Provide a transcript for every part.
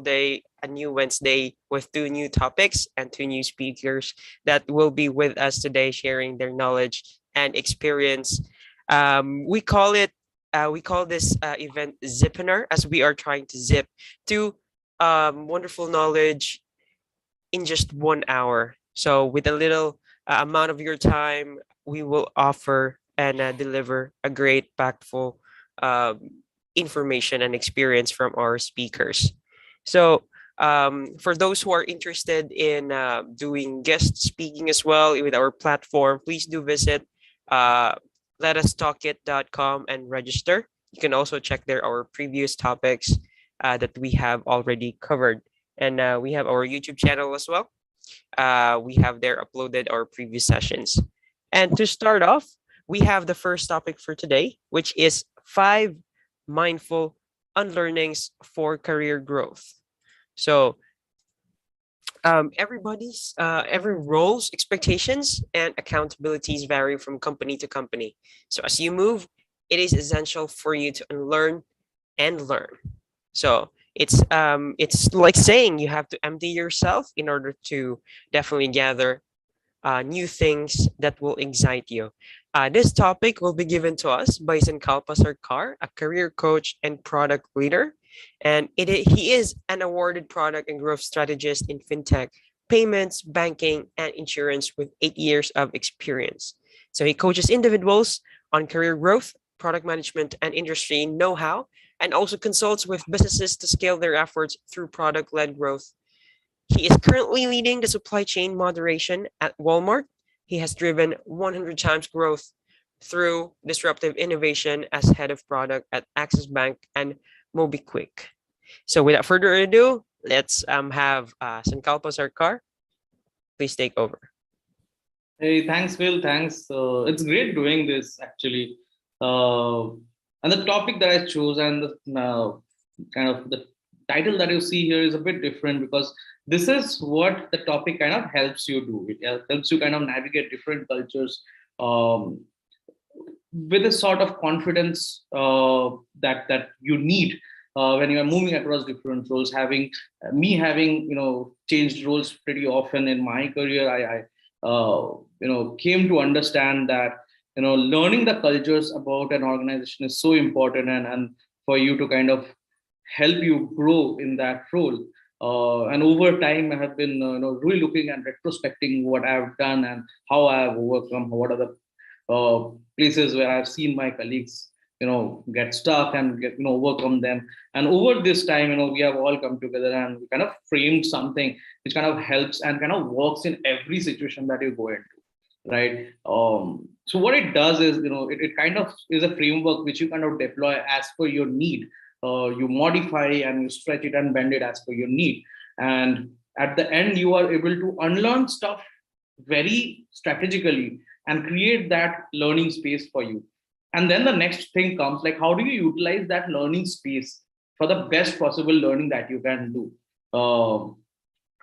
day, a new Wednesday with two new topics and two new speakers that will be with us today, sharing their knowledge and experience. We call this event Zipinar, as we are trying to zip to wonderful knowledge in just 1 hour. So, with a little amount of your time, we will offer and deliver a great, impactful information and experience from our speakers. So, for those who are interested in doing guest speaking as well with our platform, please do visit uh, LetUsTalkIt.com and register. You can also check there our previous topics that we have already covered. And we have our YouTube channel as well. We have there uploaded our previous sessions. And to start off, we have the first topic for today, which is 5 mindful unlearnings for career growth. So every role's expectations and accountabilities vary from company to company. So as you move, it is essential for you to unlearn and learn. So it's like saying you have to empty yourself in order to definitely gather new things that will excite you. This topic will be given to us by Sankalpa Sarkar, a career coach and product leader. And he is an awarded product and growth strategist in fintech, payments, banking, and insurance with 8 years of experience. So he coaches individuals on career growth, product management, and industry know how, and also consults with businesses to scale their efforts through product led growth. He is currently leading the supply chain moderation at Walmart. He has driven 100 times growth through disruptive innovation as head of product at Axis Bank and MobiQuick. So without further ado, let's have Sankalpa Sarkar. Please take over. Hey, thanks, Will. Thanks. It's great doing this actually. Uh, and the topic that I chose and the kind of the title that you see here is a bit different because this is what the topic kind of helps you do. It helps you kind of navigate different cultures um, with a sort of confidence that you need when you are moving across different roles. Having having changed roles pretty often in my career, I came to understand that learning the cultures about an organization is so important, and for you to kind of help you grow in that role. And over time, I have been really looking and retrospecting what I've done and how I have overcome. What are the places where I've seen my colleagues, get stuck and get, overcome them. And over this time, we have all come together and we kind of framed something which kind of helps and kind of works in every situation that you go into, right? So what it does is, it kind of is a framework which you kind of deploy as per your need. You modify and you stretch it and bend it as per your need. And at the end, you are able to unlearn stuff very strategically and create that learning space for you. And then the next thing comes, like, how do you utilize that learning space for the best possible learning that you can do?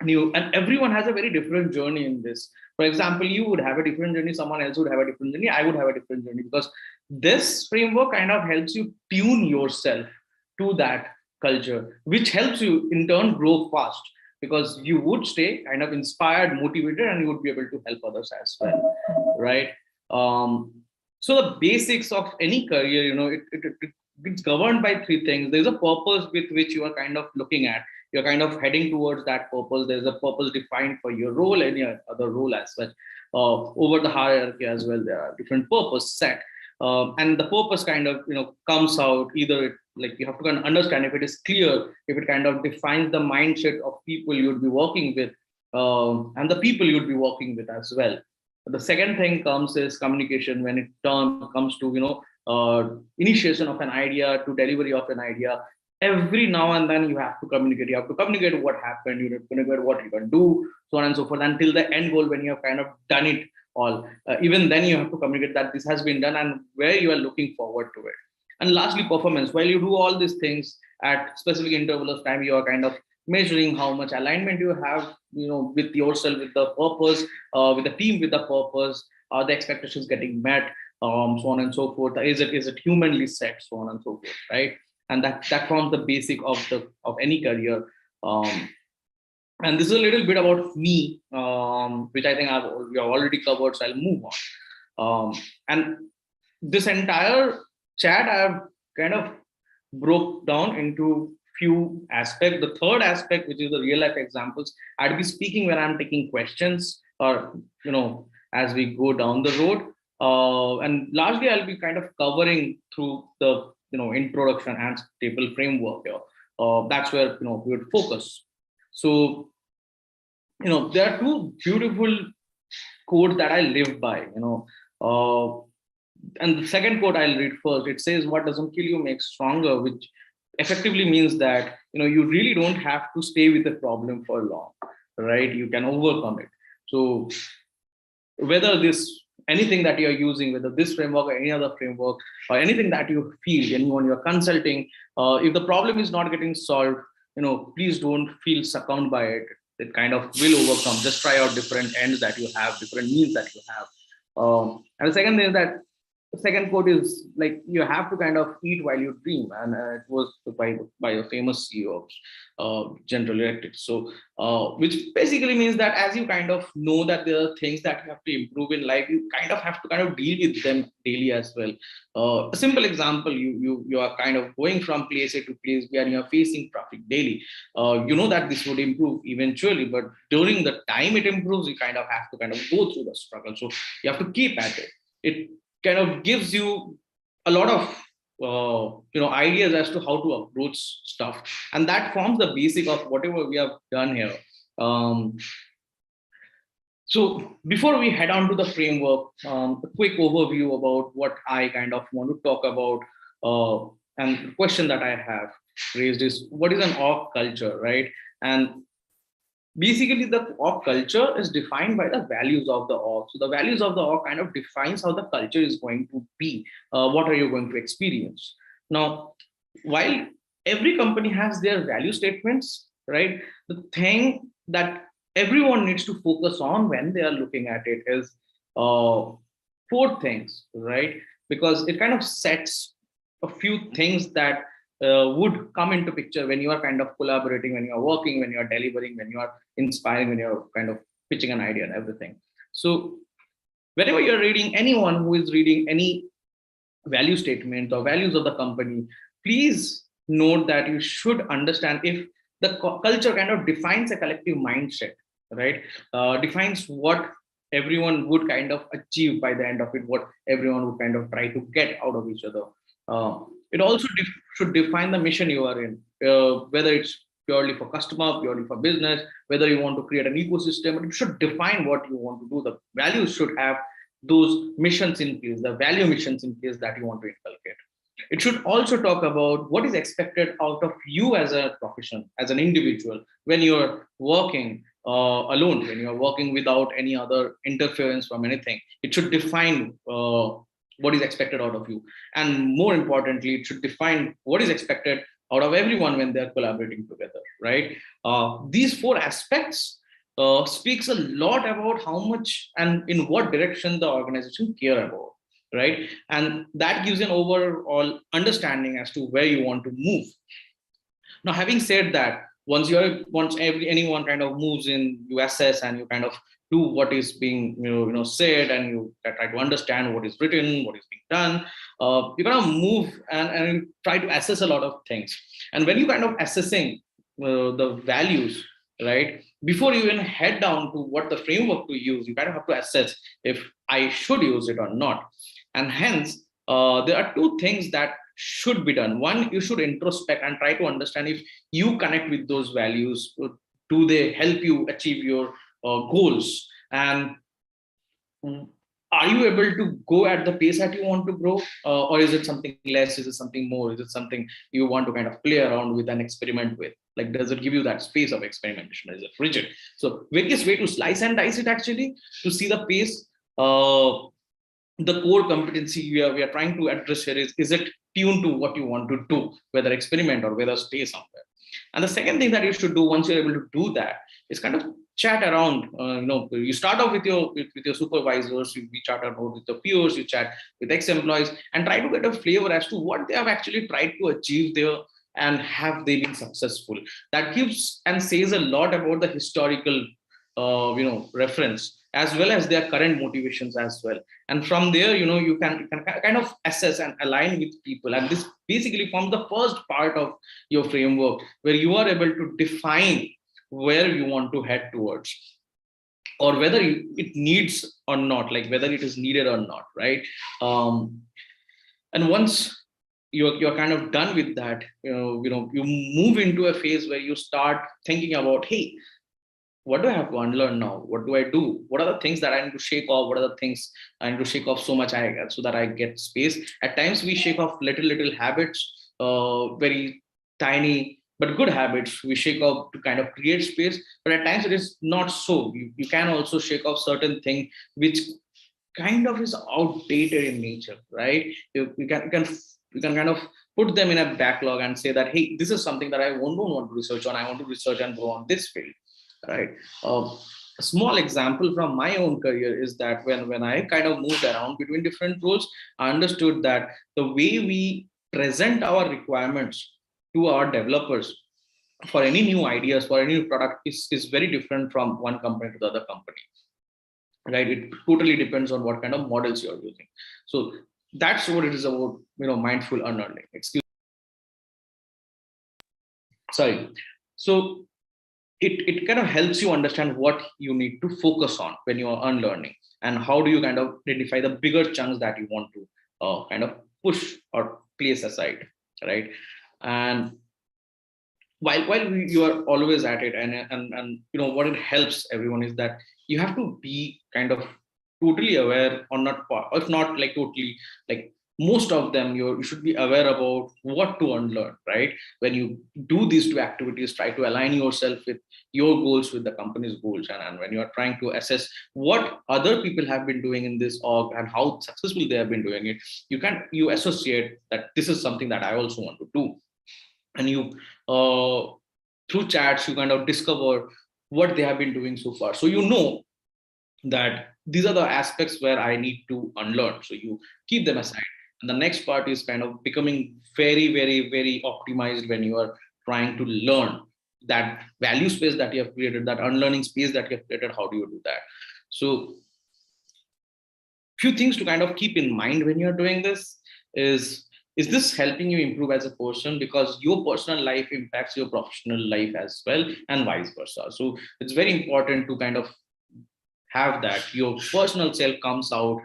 And everyone has a very different journey in this. For example, you would have a different journey, someone else would have a different journey, I would have a different journey, because this framework kind of helps you tune yourself to that culture, which helps you in turn grow fast, because you would stay kind of inspired, motivated, and you would be able to help others as well, right? So the basics of any career, it's governed by three things. There's a purpose with which you are kind of looking at. You're kind of heading towards that purpose. There's a purpose defined for your role and your other role as such. Over the hierarchy as well, there are different purpose set. And the purpose kind of comes out either like you have to kind of understand if it is clear, if it kind of defines the mindset of people you'd be working with, and the people you'd be working with as well. The second thing comes is communication when it comes to initiation of an idea to delivery of an idea. Every now and then you have to communicate. You have to communicate what happened. You have to communicate what you can do, so on and so forth, until the end goal when you have kind of done it all. Even then you have to communicate that this has been done and where you are looking forward to it. And lastly, performance. While you do all these things at specific interval of time, you are kind of measuring how much alignment you have, with yourself, with the purpose, with the team, with the purpose. Are the expectations getting met? So on and so forth. Is it humanly set? So on and so forth, right? And that forms the basic of any career. Um, and this is a little bit about me, which I think we have already covered, so I'll move on. And this entire chat I've kind of broke down into few aspects. The third aspect, which is the real life examples, I'd be speaking when I'm taking questions, or as we go down the road. And largely I'll be kind of covering through the introduction and stable framework here. That's where we would focus. So there are two beautiful quotes that I live by. And the second quote I'll read first. It says, "What doesn't kill you makes stronger," which effectively means that you really don't have to stay with the problem for long, right? You can overcome it. So whether this anything that you're using, whether this framework or any other framework, or anything that you feel, anyone you're consulting, if the problem is not getting solved, please don't feel succumbed by it. It kind of will overcome. Just try out different ends that you have, different means that you have. And the second thing is that the second quote is like, you have to kind of eat while you dream, and it was by a famous CEO of General Electric. So which basically means that as you kind of know that there are things that you have to improve in life, you kind of have to kind of deal with them daily as well. A simple example: you are kind of going from place A to place B, and you are facing traffic daily. You know that this would improve eventually, but during the time it improves, you kind of have to kind of go through the struggle. So you have to keep at it. It kind of gives you a lot of ideas as to how to approach stuff, and that forms the basic of whatever we have done here. So before we head on to the framework, a quick overview about what I kind of want to talk about. And the question that I have raised is, what is an org culture, right? And basically the org culture is defined by the values of the org. So the values of the org kind of defines how the culture is going to be. What are you going to experience? Now, while every company has their value statements, right, the thing that everyone needs to focus on when they are looking at it is four things, right? Because it kind of sets a few things that would come into picture when you are kind of collaborating, when you are working, when you are delivering, when you are inspiring, when you're kind of pitching an idea and everything. So whenever you're reading, anyone who is reading any value statement or values of the company, please note that you should understand if the culture kind of defines a collective mindset, right? Defines what everyone would kind of achieve by the end of it, what everyone would kind of try to get out of each other. It also should define the mission you are in, whether it's purely for customer, purely for business, whether you want to create an ecosystem. It should define what you want to do. The values should have those missions in place, the value missions in place that you want to inculcate. It should also talk about what is expected out of you as a profession, as an individual, when you're working alone, when you're working without any other interference from anything. It should define what is expected out of you. And more importantly, it should define what is expected out of everyone when they're collaborating together, right? These four aspects speaks a lot about how much and in what direction the organization care about, right? And that gives an overall understanding as to where you want to move. Now, having said that, once anyone kind of moves in, you assess and you kind of do what is being said, and you try to understand what is written, what is being done. You kind of move and try to assess a lot of things. And when you kind of assessing the values, right, before you even head down to what the framework to use, you kind of have to assess if I should use it or not. And hence, there are two things that should be done. One, you should introspect and try to understand if you connect with those values. Do they help you achieve your goals? And are you able to go at the pace that you want to grow? Or is it something less? Is it something more? Is it something you want to kind of play around with and experiment with? Like, does it give you that space of experimentation? Is it rigid? So various way to slice and dice it, actually, to see the pace. The core competency we are trying to address here is it tuned to what you want to do, whether experiment or whether stay somewhere. And the second thing that you should do once you're able to do that is kind of chat around. You start off with your supervisors, you chat around with your peers, you chat with ex-employees, and try to get a flavor as to what they have actually tried to achieve there, and have they been successful? That gives and says a lot about the historical reference, as well as their current motivations as well. And from there, you can kind of assess and align with people, and this basically forms the first part of your framework, where you are able to define where you want to head towards, or whether it needs or not, like whether it is needed or not, right? And once you're kind of done with that, you move into a phase where you start thinking about, hey, what do I have to unlearn now? What do I do? What are the things that I need to shake off? What are the things I need to shake off so that I get space? At times we shake off little habits, very tiny but good habits. We shake off to kind of create space, but at times it is not so. You can also shake off certain thing which kind of is outdated in nature, right? You can kind of put them in a backlog and say that, hey, this is something that I don't want to research on. I want to research and go on this field, right? A small example from my own career is that when I kind of moved around between different roles, I understood that the way we present our requirements to our developers for any new ideas, for any new product, is very different from one company to the other company, right? It totally depends on what kind of models you're using. So that's what it is about, mindful unlearning. Sorry. So it kind of helps you understand what you need to focus on when you are unlearning, and how do you kind of identify the bigger chunks that you want to kind of push or place aside, right? And while you are always at it, and what it helps everyone is that you have to be kind of totally aware, or not, if not like totally, like most of them, you should be aware about what to unlearn, right? When you do these two activities, try to align yourself with your goals with the company's goals, and when you are trying to assess what other people have been doing in this org and how successful they have been doing it, you associate that this is something that I also want to do. And you through chats you kind of discover what they have been doing so far, so that these are the aspects where I need to unlearn, so you keep them aside. And the next part is kind of becoming very, very, very optimized when you are trying to learn that value space that you have created, that unlearning space that you have created. How do you do that? So few things to kind of keep in mind when you're doing this is this helping you improve as a person, because your personal life impacts your professional life as well, and vice versa. So it's very important to kind of have that your personal self comes out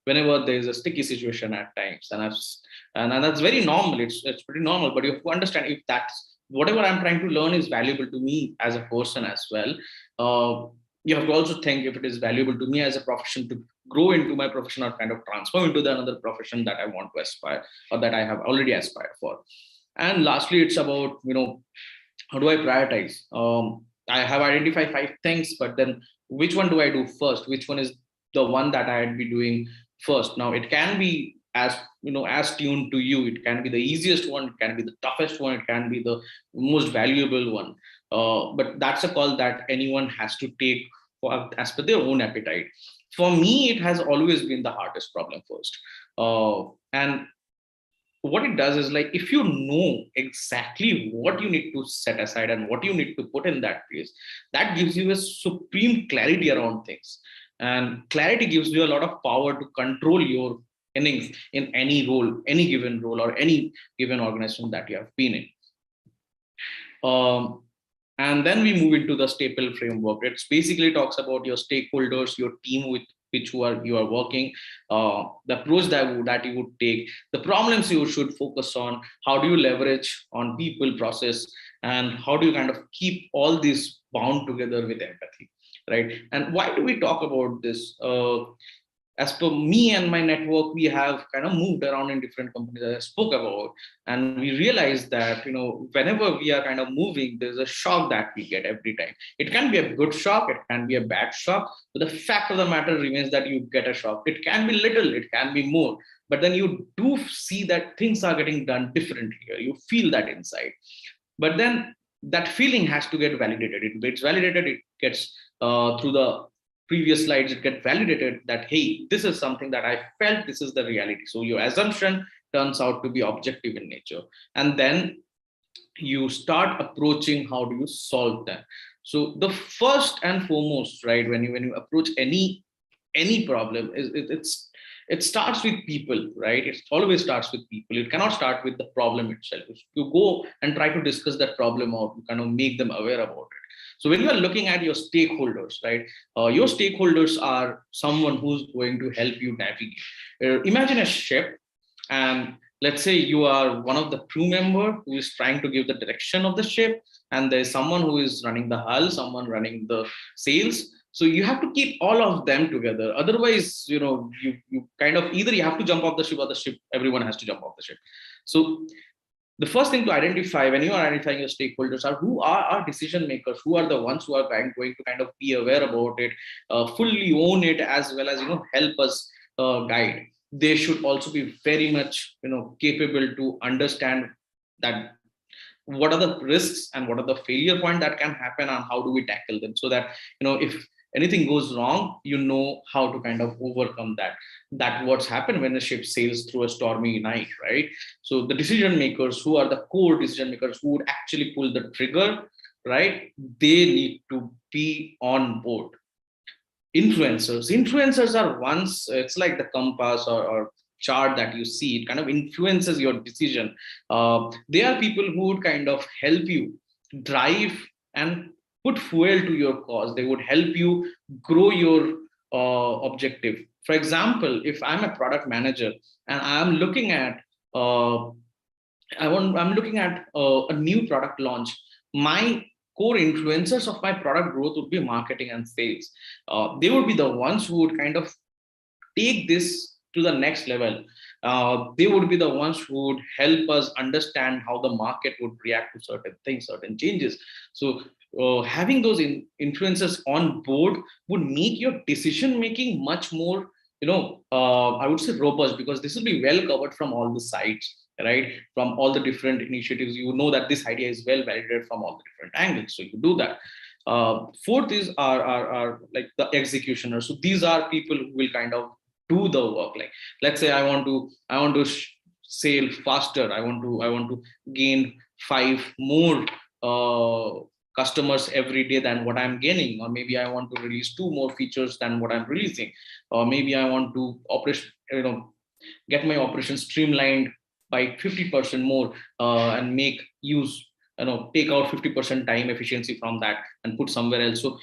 whenever there is a sticky situation at times. And that's very normal. It's pretty normal, but you have to understand if that's whatever I'm trying to learn is valuable to me as a person as well. You have to also think if it is valuable to me as a profession to grow into my profession, or kind of transform into the another profession that I want to aspire, or that I have already aspired for. And lastly, it's about, how do I prioritize? I have identified 5 things, but then which one do I do first? Which one is the one that I'd be doing first? Now it can be as tuned to you. It can be the easiest one, it can be the toughest one, it can be the most valuable one. But that's a call that anyone has to take as per their own appetite. For me, it has always been the hardest problem first. And what it does is, like, if you know exactly what you need to set aside and what you need to put in that place, that gives you a supreme clarity around things. And clarity gives you a lot of power to control your innings in any role, any given role, or any given organization that you have been in. And then we move into the staple framework. It basically talks about your stakeholders, your team with which you are working, the approach that you would take, the problems you should focus on, how do you leverage on people, process, and how do you kind of keep all these bound together with empathy, right? And why do we talk about this? As per me and my network, we have kind of moved around in different companies that I spoke about, and we realized that whenever we are kind of moving, there's a shock that we get every time. It can be a good shock, it can be a bad shock, but the fact of the matter remains that you get a shock. It can be little, it can be more, but then you do see that things are getting done differently here. You feel that inside, but then that feeling has to get validated. It gets validated, it gets through the previous slides, it get validated that, hey, this is something that I felt, this is the reality. So your assumption turns out to be objective in nature, and then you start approaching how do you solve them. So the first and foremost, right, when you approach any problem is it starts with people, right? It always starts with people. It cannot start with the problem itself. If you go and try to discuss that problem out, you kind of make them aware about it. So when you are looking at your stakeholders, right, your stakeholders are someone who's going to help you navigate. Imagine a ship, and let's say you are one of the crew member who is trying to give the direction of the ship, and there's someone who is running the hull, someone running the sails. So you have to keep all of them together. Otherwise, you kind of either you have to jump off the ship, or the ship, everyone has to jump off the ship. So the first thing to identify when you are identifying your stakeholders are who are our decision makers, who are the ones who are going to kind of be aware about it, fully own it, as well as help us guide. They should also be very much capable to understand that what are the risks and what are the failure point that can happen, and how do we tackle them, so that if anything goes wrong, how to kind of overcome that what's happened when a ship sails through a stormy night, right? So the decision makers, who are the core decision makers who would actually pull the trigger, right, they need to be on board. Influencers are ones, it's like the compass or chart that you see. It kind of influences your decision. They are people who would kind of help you drive and put fuel to your cause. They would help you grow your objective. For example, if I'm a product manager and I'm looking at I'm looking at a new product launch, my core influencers of my product growth would be marketing and sales. They would be the ones who would kind of take this to the next level. They would be the ones who would help us understand how the market would react to certain things, certain changes. So having those influencers on board would make your decision making much more, I would say robust, because this will be well covered from all the sides, right? From all the different initiatives, that this idea is well validated from all the different angles. So you do that. Fourth is are like the executioners. So these are people who will kind of do the work. Like, let's say I want to sail faster. I want to gain 5 more customers every day than what I'm gaining, or maybe I want to release 2 more features than what I'm releasing, or maybe I want to get my operation streamlined by 50% more, and take out 50% time efficiency from that and put somewhere else. So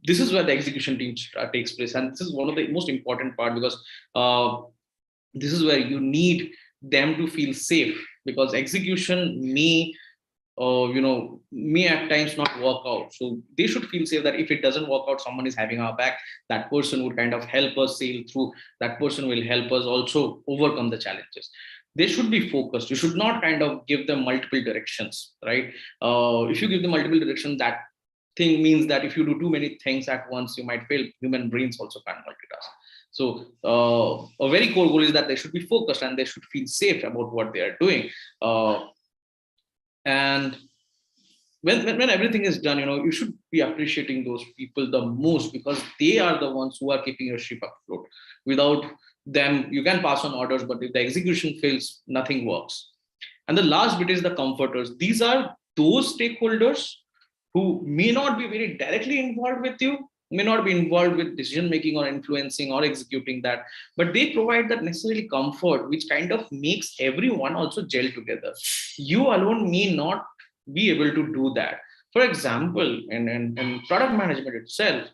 this is where the execution team takes place, and this is one of the most important part, because this is where you need them to feel safe, because execution may at times not work out. So they should feel safe that if it doesn't work out, someone is having our back. That person would kind of help us sail through. That person will help us also overcome the challenges. They should be focused. You should not kind of give them multiple directions, right? If you give them multiple directions, that thing means that if you do too many things at once, you might fail. Human brains also can't multitask. So a very core goal is that they should be focused and they should feel safe about what they are doing. And when everything is done, you should be appreciating those people the most, because they are the ones who are keeping your ship afloat. Without them, you can pass on orders, but if the execution fails, nothing works. And the last bit is the comforters. These are those stakeholders who may not be very directly involved with you, may not be involved with decision making or influencing or executing that, but they provide that necessary comfort, which kind of makes everyone also gel together. You alone may not be able to do that. For example, in product management itself,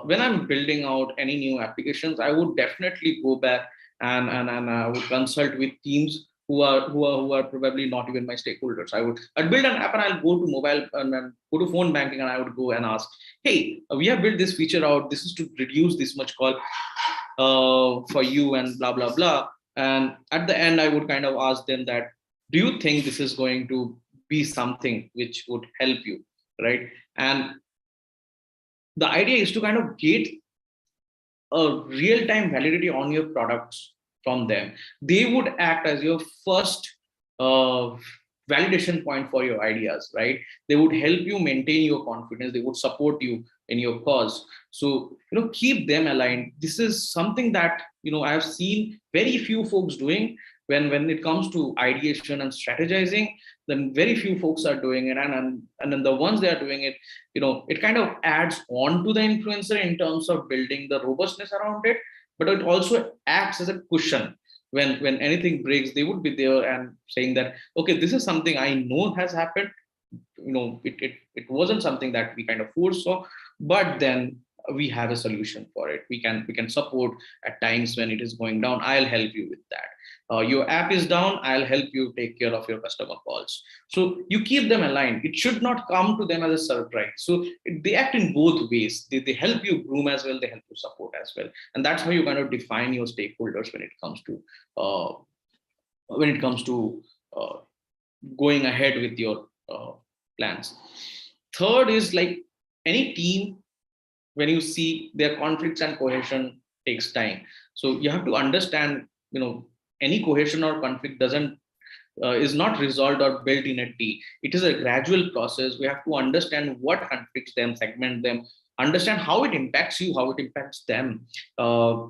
when I'm building out any new applications, I would definitely go back and I would consult with teams who are probably not even my stakeholders. I'd build an app and I'll go to mobile and go to phone banking, and I would go and ask, hey, we have built this feature out. This is to reduce this much call for you and blah blah blah. And at the end, I would kind of ask them that, do you think this is going to be something which would help you, right? And the idea is to kind of get a real-time validity on your products from them. They would act as your first validation point for your ideas, right? They would help you maintain your confidence. They would support you in your cause. So, keep them aligned. This is something that, I have seen very few folks doing, when it comes to ideation and strategizing, then very few folks are doing it, and then the ones they are doing it, it kind of adds on to the influencer in terms of building the robustness around it, but it also acts as a cushion. When anything breaks, they would be there and saying that, okay, this is something I know has happened. It wasn't something that we kind of foresaw, but then we have a solution for it. We can support at times when it is going down. I'll help you with that. Your app is down, I'll help you take care of your customer calls. So you keep them aligned. It should not come to them as a surprise. So they act in both ways. They help you groom as well, they help you support as well. And that's how you kind of define your stakeholders uh, when it comes to uh, going ahead with your plans. Third is like any team, when you see their conflicts and cohesion takes time. So you have to understand, any cohesion or conflict doesn't is not resolved or built in a day. It is a gradual process. We have to understand what conflicts them, segment them, understand how it impacts you, how it impacts them, uh,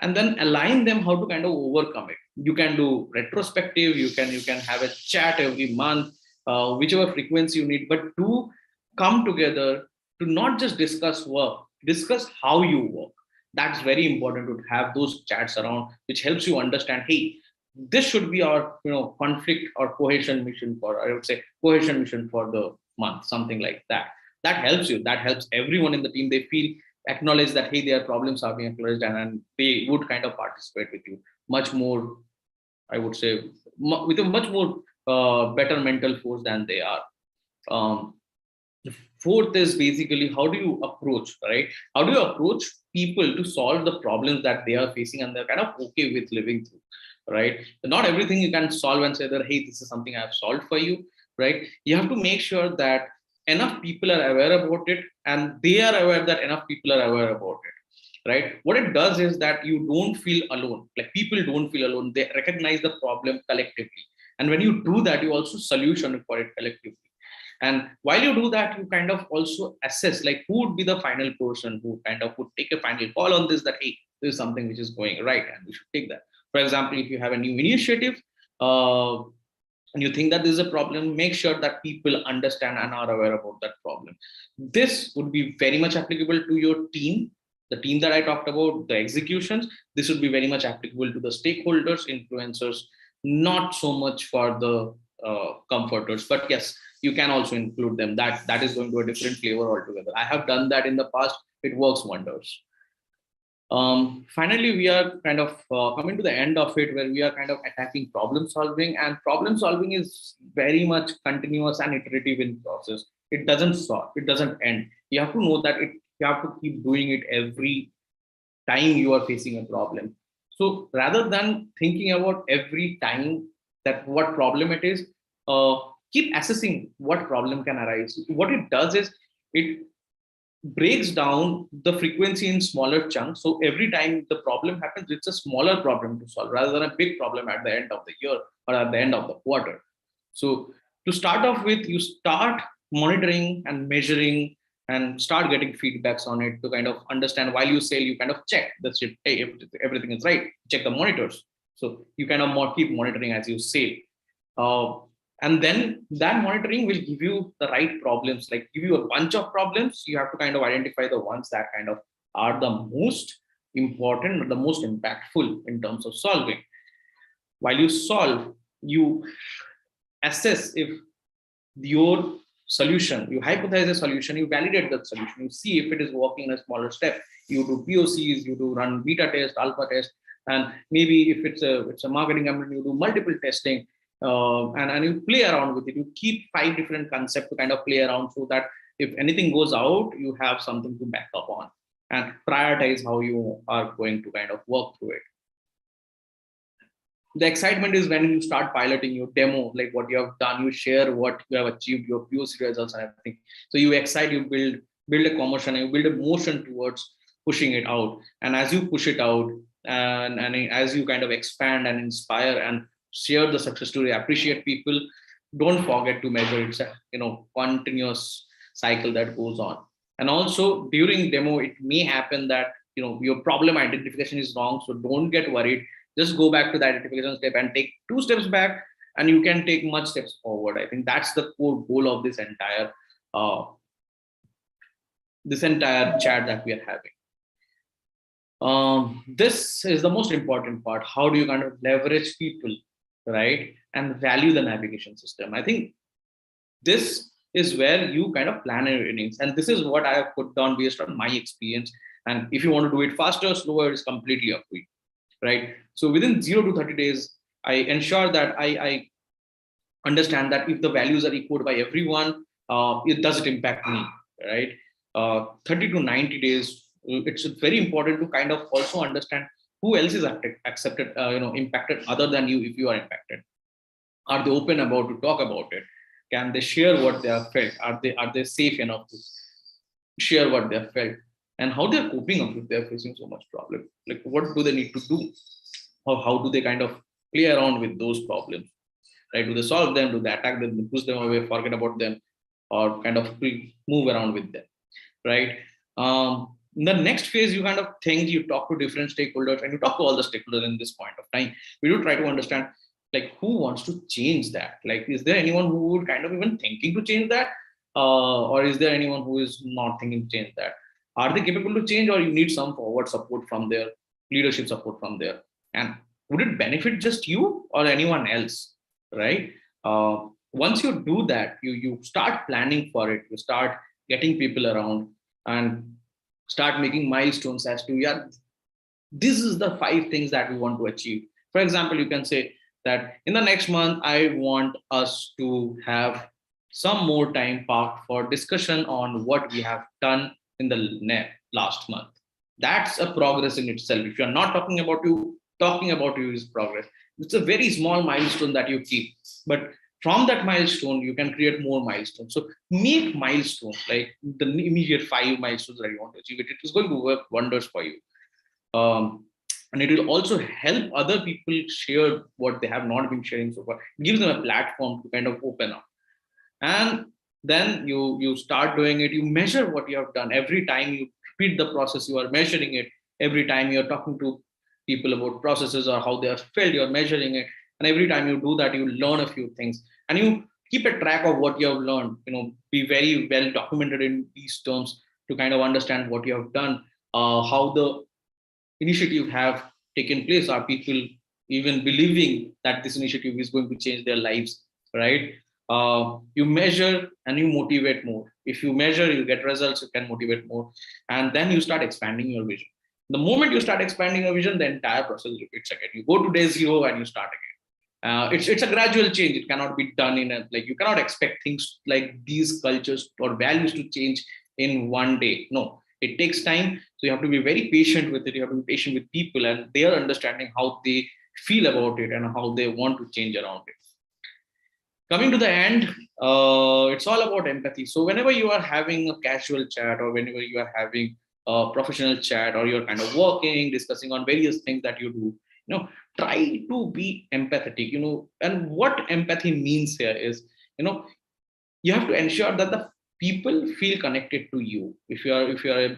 and then align them how to kind of overcome it. You can do retrospective. You can have a chat every month, whichever frequency you need, but to come together to not just discuss work, discuss how you work. That's very important to have those chats around, which helps you understand, hey, this should be our conflict or cohesion mission for, I would say, cohesion mission for the month, something like that. That helps you, that helps everyone in the team. They feel acknowledge that, hey, their problems are being acknowledged, and they would kind of participate with you much more, I would say, with a much more better mental force than they are. um, the fourth is basically, how do you approach, right? How do you approach people to solve the problems that they are facing and they're kind of okay with living through, right? Not everything you can solve and say that, hey, this is something I've solved for you, right? You have to make sure that enough people are aware about it, and they are aware that enough people are aware about it, right? What it does is that you don't feel alone. Like, people don't feel alone. They recognize the problem collectively. And when you do that, you also solution for it collectively. And while you do that, you kind of also assess, like, who would be the final person who kind of would take a final call on this, that, hey, this is something which is going right and we should take that. For example, if you have a new initiative, uh, and you think that this is a problem, make sure that people understand and are aware about that problem. This would be very much applicable to your team, the team that I talked about, the executions. This would be very much applicable to the stakeholders, influencers, not so much for the comforters. But yes, you can also include them. That is going to a different flavor altogether. I have done that in the past. It works wonders. Finally, we are kind of coming to the end of it, where we are kind of attacking problem solving, and problem solving is very much continuous and iterative in process. It doesn't stop, it doesn't end. You have to know that you have to keep doing it every time you are facing a problem. So rather than thinking about every time that what problem it is, uh, keep assessing what problem can arise. What it does is, it breaks down the frequency in smaller chunks. So every time the problem happens, it's a smaller problem to solve rather than a big problem at the end of the year or at the end of the quarter. So to start off with, you start monitoring and measuring and start getting feedbacks on it to kind of understand. While you sell, you kind of check that shit, hey, if everything is right, check the monitors. So you kind of keep monitoring as you sell. Uh, and then that monitoring will give you the right problems, like give you a bunch of problems. You have to kind of identify the ones that kind of are the most important, the most impactful in terms of solving. While you solve, you assess if your solution, you hypothesize a solution, you validate that solution, you see if it is working in a smaller step. You do POCs, you do run beta test, alpha test, and maybe if it's a marketing company, you do multiple testing, and you play around with it. You keep 5 different concepts to kind of play around, so that if anything goes out, you have something to back up on, and prioritize how you are going to kind of work through it. The excitement is when you start piloting your demo, like what you have done, you share what you have achieved, your POC results and everything. So you excite, you build a commotion, you build a motion towards pushing it out. And as you push it out, and as you kind of expand and inspire and share the success story, appreciate people, don't forget to measure. It's a continuous cycle that goes on. And also during demo, it may happen that your problem identification is wrong, so don't get worried. Just go back to the identification step and take 2 steps back, and you can take much steps forward. I think that's the core goal of uh, this entire chat that we are having. This is the most important part. How do you kind of leverage people, right, and value the navigation system? I think this is where you kind of plan your innings, and this is what I have put down based on my experience. And if you want to do it faster, slower, it's completely up to you, right? So within 0 to 30 days, I ensure that I understand that if the values are echoed by everyone, it does it impact me, right? 30 to 90 days, it's very important to kind of also understand who else is accepted, impacted other than you. If you are impacted, are they open about to talk about it? Can they share what they have felt? Are they safe enough to share what they have felt, and how they're coping up if they're facing so much problem? Like, what do they need to do, or how do they kind of play around with those problems, right? Do they solve them? Do they attack them, push them away, forget about them, or kind of move around with them, right? In the next phase, you kind of think, you talk to different stakeholders, and you talk to all the stakeholders in this point of time. We do try to understand, like, who wants to change that? Like, is there anyone who would kind of even thinking to change that? Or is there anyone who is not thinking to change that? Are they capable to change, or you need some forward support from their leadership support from there? And would it benefit just you or anyone else, right? Once you do that, you start planning for it. You start getting people around and start making milestones as to, yeah, this is the 5 things that we want to achieve. For example, you can say that in the next month, I want us to have some more time parked for discussion on what we have done in the last month. That's a progress in itself. If you're not talking about you is progress. It's a very small milestone that you keep, but from that milestone, you can create more milestones. So make milestones like the immediate 5 milestones that you want to achieve. It is going to work wonders for you. And it will also help other people share what they have not been sharing so far. It gives them a platform to kind of open up. And then you start doing it. You measure what you have done. Every time you repeat the process, you are measuring it. Every time you're talking to people about processes or how they are felt, you're measuring it. And every time you do that, you learn a few things, and you keep a track of what you have learned. Be very well documented in these terms to kind of understand what you have done, how the initiative have taken place. Are people even believing that this initiative is going to change their lives, right? You measure and you motivate more. If you measure, you get results, you can motivate more. And then you start expanding your vision. The moment you start expanding your vision, the entire process repeats again. You go to day zero and you start again. It's a gradual change. It cannot be done like, you cannot expect things like these cultures or values to change in one day. No, it takes time. So you have to be very patient with it. You have to be patient with people and their understanding how they feel about it and how they want to change around it. Coming to the end, it's all about empathy. So whenever you are having a casual chat, or whenever you are having a professional chat, or you're kind of working, discussing on various things that you do, try to be empathetic. And what empathy means here is, you have to ensure that the people feel connected to you. If you're a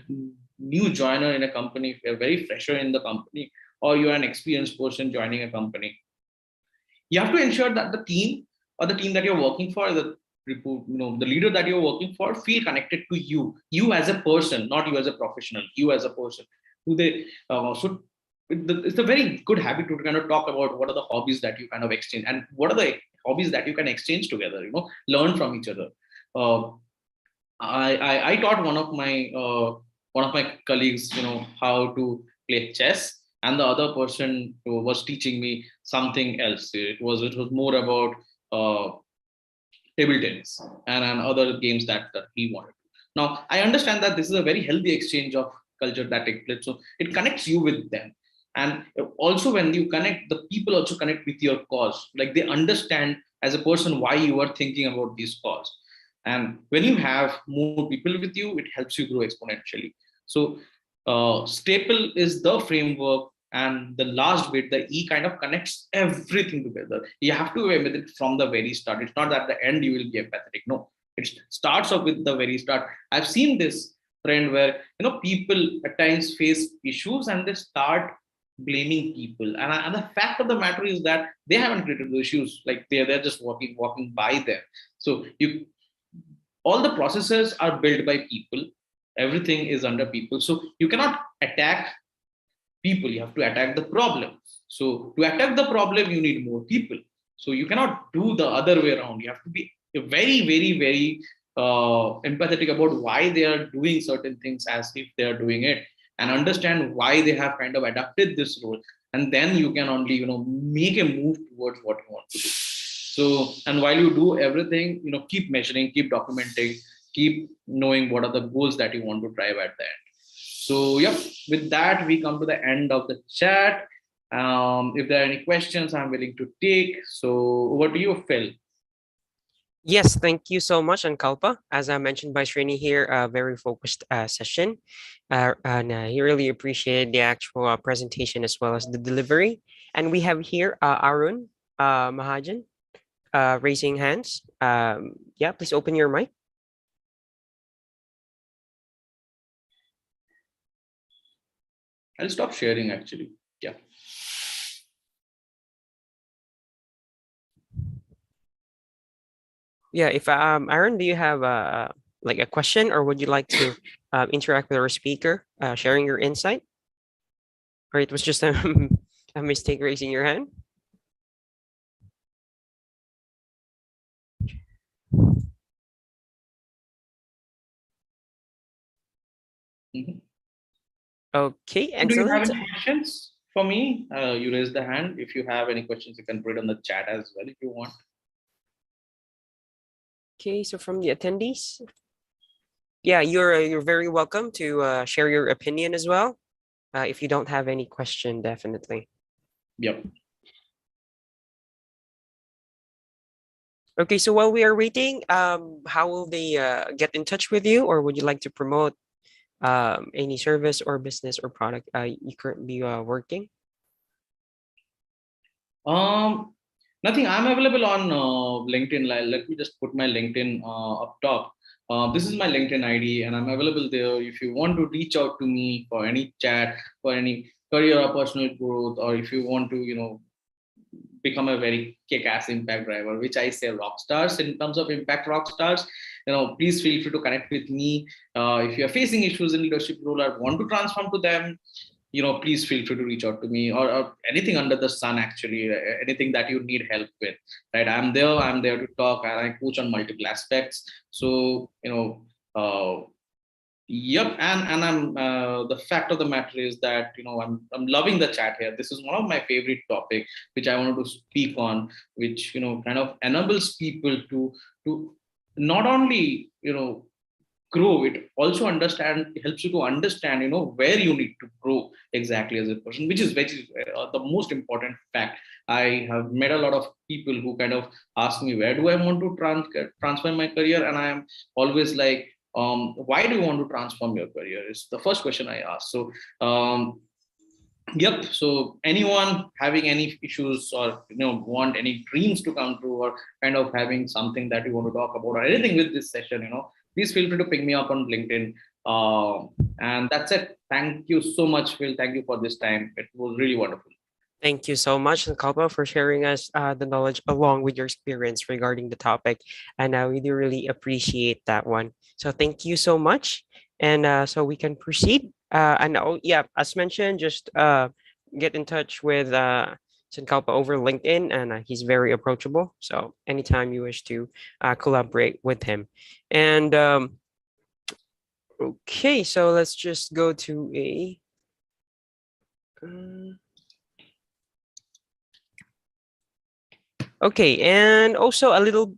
new joiner in a company, if you're very fresher in the company, or you're an experienced person joining a company, you have to ensure that the team, or the team that you're working for, the leader that you're working for, feel connected to you as a person, not you as a professional, you as a person. Who they so it's a very good habit to kind of talk about what are the hobbies that you kind of exchange, and what are the hobbies that you can exchange together, learn from each other. uh, I taught one of my colleagues, how to play chess, and the other person who was teaching me something else. It was more about uh, table tennis and other games that he wanted. Now I understand that this is a very healthy exchange of culture that takes place. So it connects you with them, and also when you connect, the people also connect with your cause. Like, they understand as a person why you are thinking about this cause. And when you have more people with you, it helps you grow exponentially. So staple is the framework, and the last bit, the E, kind of connects everything together. You have to be with it from the very start. It's not that at the end you will be empathetic. No, it starts off with the very start. I've seen this trend where people at times face issues and they start blaming people. And the fact of the matter is that they haven't created the issues. Like they're just walking by them. So you, all the processes are built by people. Everything is under people. So you cannot attack people, you have to attack the problem. So to attack the problem you need more people. So you cannot do the other way around. You have to be very empathetic about why they are doing certain things as if they are doing it, and understand why they have kind of adapted this role, and then you can only make a move towards what you want to do. So, and while you do everything, keep measuring, keep documenting, keep knowing what are the goals that you want to drive at the end. So, yep, with that, we come to the end of the chat. If there are any questions, I'm willing to take. So, over to you, Phil. Yes, thank you so much, Ankalpa. As I mentioned by Srini here, a very focused session. And he really appreciated the actual presentation as well as the delivery. And we have here Arun Mahajan raising hands. Yeah, please open your mic. I'll stop sharing actually. Yeah. Yeah, if Aaron, do you have like a question, or would you like to interact with our speaker, sharing your insight? Or it was just a mistake raising your hand? Mhm. Okay, Do you have excellent. any questions for me? You raise the hand. If you have any questions, you can put it on the chat as well if you want. Okay, so from the attendees, yeah, you're very welcome to share your opinion as well. If you don't have any question, definitely. Yep. Okay, so while we are waiting, how will they get in touch with you, or would you like to promote any service or business or product you currently working? Um, Nothing. I'm available on LinkedIn. Let me just put my LinkedIn up top. This is my LinkedIn ID, and I'm available there. If you want to reach out to me for any chat, for any career or personal growth, or if you want to, become a very kick-ass impact driver, which I say rock stars in terms of impact rock stars. Please feel free to connect with me. If you are facing issues in leadership role or want to transform to them, please feel free to reach out to me, or anything under the sun actually, anything that you need help with, right? I'm there to talk, and I coach on multiple aspects. So yep, and I'm the fact of the matter is that I'm loving the chat here. This is one of my favorite topic which I wanted to speak on, which kind of enables people to not only grow, it also helps you to understand where you need to grow exactly as a person, which is the most important fact. I have met a lot of people who kind of ask me, where do I want to transfer my career, and I am always like, why do you want to transform your career is the first question I ask. So yep, so anyone having any issues, or want any dreams to come true, or kind of having something that you want to talk about, or anything with this session, please feel free to pick me up on LinkedIn. And that's it. Thank you so much, Phil. Thank you for this time. It was really wonderful. Thank you so much, Kalpa, for sharing us the knowledge along with your experience regarding the topic. And we do really appreciate that one. So thank you so much. And so we can proceed. And oh, yeah, as mentioned, just get in touch with Kalpa over LinkedIn, and he's very approachable. So anytime you wish to collaborate with him. And okay, so let's just go to a. Okay, and also a little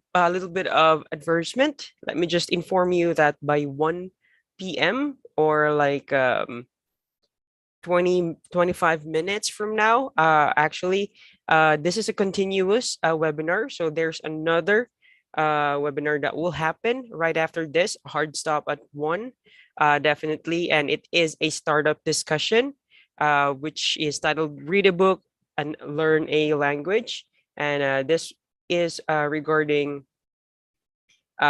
bit of advertisement. Let me just inform you that by 1 p.m. or like 25 minutes from now, actually, this is a continuous webinar. So there's another webinar that will happen right after this, hard stop at 1, definitely. And it is a startup discussion, which is titled Read a Book and Learn a Language. And this is regarding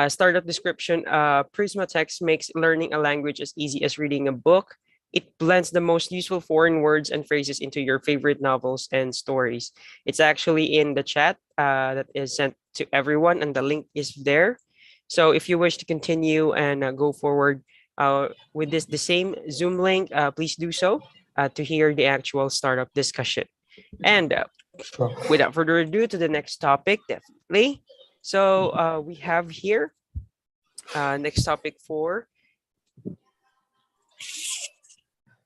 startup description. Prisma Text makes learning a language as easy as reading a book. It blends the most useful foreign words and phrases into your favorite novels and stories. It's actually in the chat that is sent to everyone, and the link is there. So if you wish to continue and go forward with the same Zoom link, please do so to hear the actual startup discussion. And Sure. without further ado, to the next topic, definitely. So we have here next topic for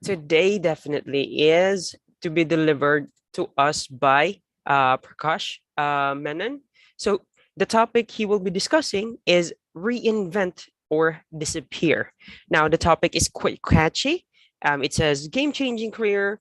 today definitely is to be delivered to us by Prakash Menon. So the topic he will be discussing is reinvent or disappear. Now the topic is quite catchy. It says game-changing career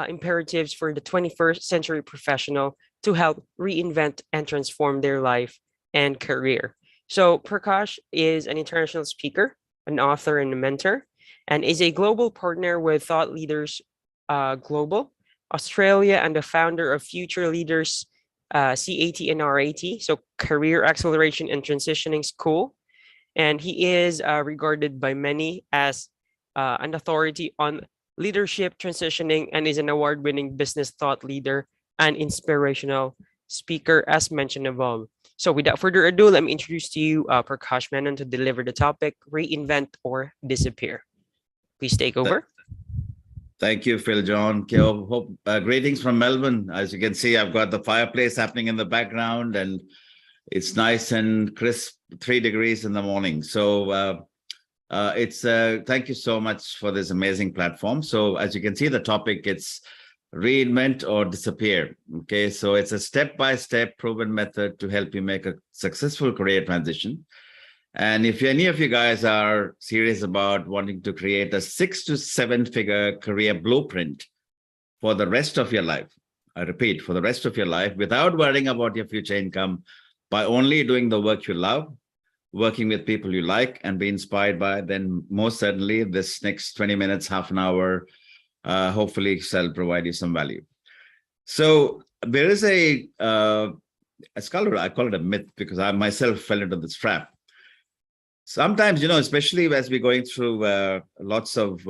imperatives for the 21st century professional to help reinvent and transform their life and career. So Prakash is an international speaker, an author, and a mentor, and is a global partner with Thought Leaders Global, Australia, and the founder of Future Leaders CAT and RAT, so Career Acceleration and Transitioning School. And he is regarded by many as an authority on leadership transitioning and is an award winning business thought leader and inspirational speaker, as mentioned above. So, without further ado, let me introduce to you Prakash Menon to deliver the topic reinvent or disappear. Please take Th- over. Thank you, Phil John. Okay, hope, greetings from Melbourne. As you can see, I've got the fireplace happening in the background, and it's nice and crisp, 3 degrees in the morning. So it's thank you so much for this amazing platform. So as you can see, the topic, it's reinvent or disappear. Okay, so it's a step-by-step proven method to help you make a successful career transition. And if any of you guys are serious about wanting to create a 6 to 7 figure career blueprint for the rest of your life, I repeat, for the rest of your life, without worrying about your future income, by only doing the work you love, working with people you like and be inspired by, then most certainly this next 20 minutes, half an hour, hopefully shall provide you some value. So there is a scholar, I call it a myth because I myself fell into this trap. Sometimes, especially as we're going through lots of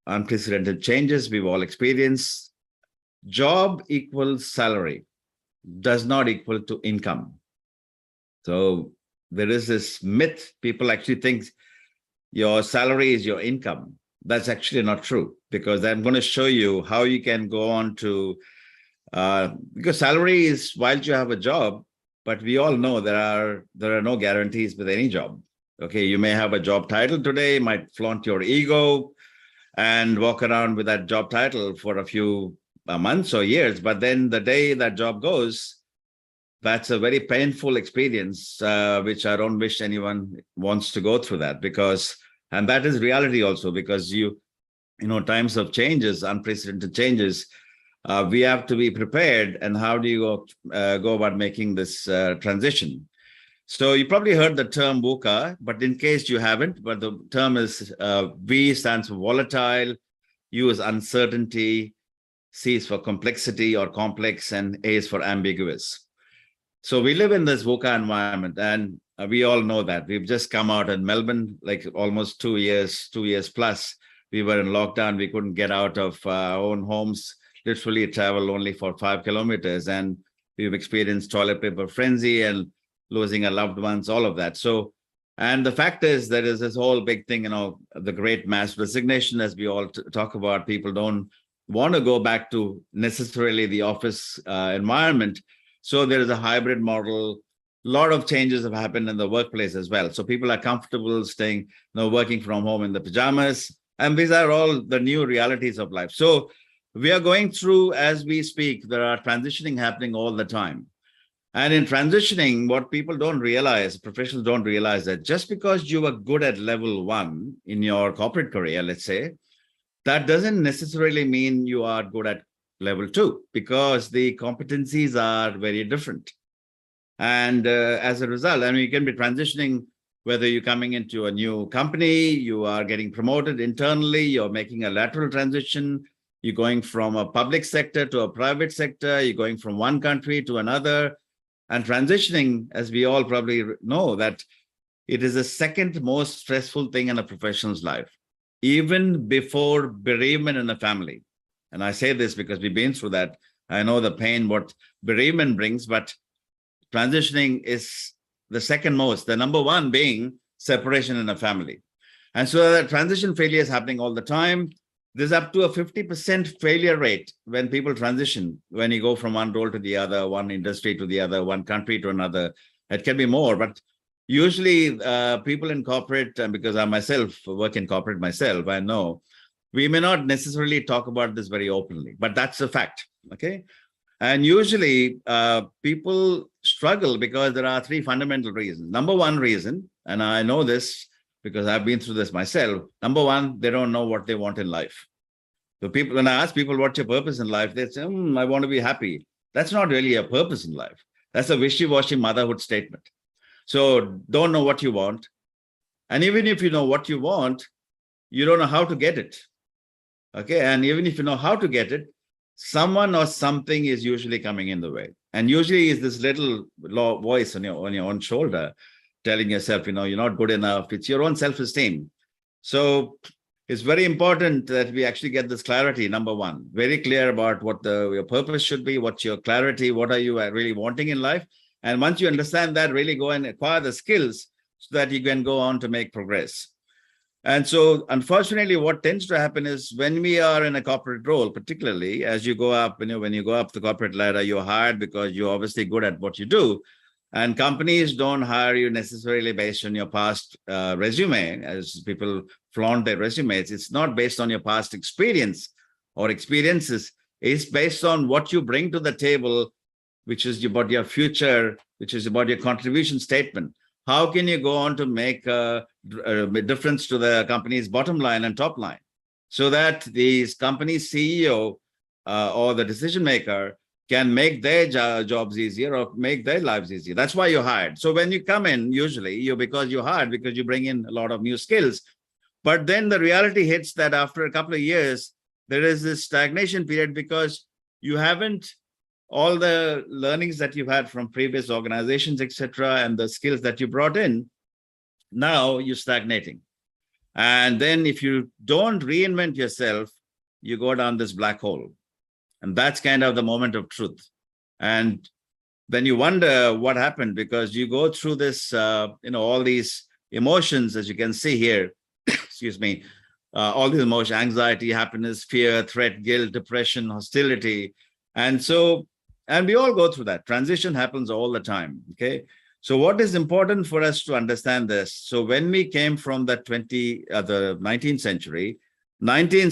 unprecedented changes we've all experienced, job equals salary does not equal to income. So there is this myth. People actually think your salary is your income. That's actually not true, because I'm going to show you how you can go on to, because salary is while you have a job, but we all know there are no guarantees with any job. Okay, you may have a job title today, might flaunt your ego and walk around with that job title for a few months or years, but then the day that job goes, that's a very painful experience, which I don't wish anyone wants to go through that, because, and that is reality also, because times of changes, unprecedented changes, we have to be prepared. And how do you go about making this transition? So you probably heard the term VUCA, but in case you haven't, but the term is V stands for volatile, U is uncertainty, C is for complexity or complex, and A is for ambiguous. So we live in this VUCA environment, and we all know that. We've just come out in Melbourne, like almost 2 years plus. We were in lockdown. We couldn't get out of our own homes, literally travel only for 5 kilometers. And we've experienced toilet paper frenzy and losing our loved ones, all of that. So, and the fact is, there is this whole big thing, the great mass resignation, as we all talk about. People don't want to go back to necessarily the office environment. So there is a hybrid model. A lot of changes have happened in the workplace as well. So people are comfortable staying, working from home in the pajamas. And these are all the new realities of life. So we are going through, as we speak, there are transitioning happening all the time. And in transitioning, what people don't realize, professionals don't realize, that just because you are good at level 1 in your corporate career, let's say, that doesn't necessarily mean you are good at level 2, because the competencies are very different. And as a result, you can be transitioning, whether you're coming into a new company, you are getting promoted internally, you're making a lateral transition, you're going from a public sector to a private sector, you're going from one country to another. And transitioning, as we all probably know, that it is the second most stressful thing in a professional's life. even before bereavement in a family. And I say this because we've been through that. I know the pain what bereavement brings, but transitioning is the second most, the number one being separation in a family. And so the transition failure is happening all the time. There's up to a 50% failure rate when people transition, when you go from one role to the other, one industry to the other, one country to another. It can be more, but usually people in corporate, because I myself work in corporate myself, I know we may not necessarily talk about this very openly, but that's a fact. Okay. And usually people struggle because there are three fundamental reasons. Number one reason, and I know this because I've been through this myself. Number one, they don't know what they want in life. So people, when I ask people, what's your purpose in life? They say, I want to be happy. That's not really a purpose in life. That's a wishy-washy motherhood statement. So don't know what you want. And even if you know what you want, you don't know how to get it. Okay. And even if you know how to get it, someone or something is usually coming in the way. And usually is this little voice on your own shoulder telling yourself, you're not good enough. It's your own self-esteem. So it's very important that we actually get this clarity. Number one, very clear about what your purpose should be, what's your clarity, what are you really wanting in life. And once you understand that, really go and acquire the skills so that you can go on to make progress. And so, unfortunately, what tends to happen is when we are in a corporate role, particularly as you go up, when you go up the corporate ladder, you're hired because you're obviously good at what you do. And companies don't hire you necessarily based on your past resume, as people flaunt their resumes. It's not based on your past experience or experiences. It's based on what you bring to the table, which is about your future, which is about your contribution statement. How can you go on to make a difference to the company's bottom line and top line so that these company's CEO or the decision maker can make their jobs easier or make their lives easier? That's why you're hired. So when you come in, usually you're hired because you bring in a lot of new skills. But then the reality hits that after a couple of years, there is this stagnation period because you haven't all the learnings that you've had from previous organizations, etc., and the skills that you brought in, now you're stagnating. And then if you don't reinvent yourself, you go down this black hole. And that's kind of the moment of truth. And then you wonder what happened because you go through this, all these emotions, as you can see here, excuse me, all these emotions, anxiety, happiness, fear, threat, guilt, depression, hostility. And we all go through that. Transition happens all the time, okay? So what is important for us to understand this? So when we came from the 19th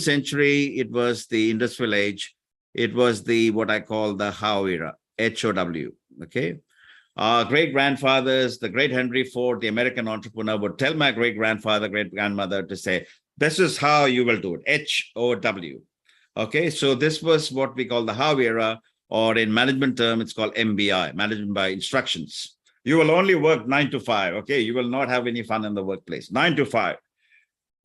century, it was the industrial age. It was what I call the How era, HOW, okay? Our great-grandfathers, the great Henry Ford, the American entrepreneur, would tell my great-grandfather, great-grandmother to say, this is how you will do it, HOW. Okay, so this was what we call the How era, or in management term, it's called MBI, management by instructions. You will only work 9 to 5, okay? You will not have any fun in the workplace, 9 to 5.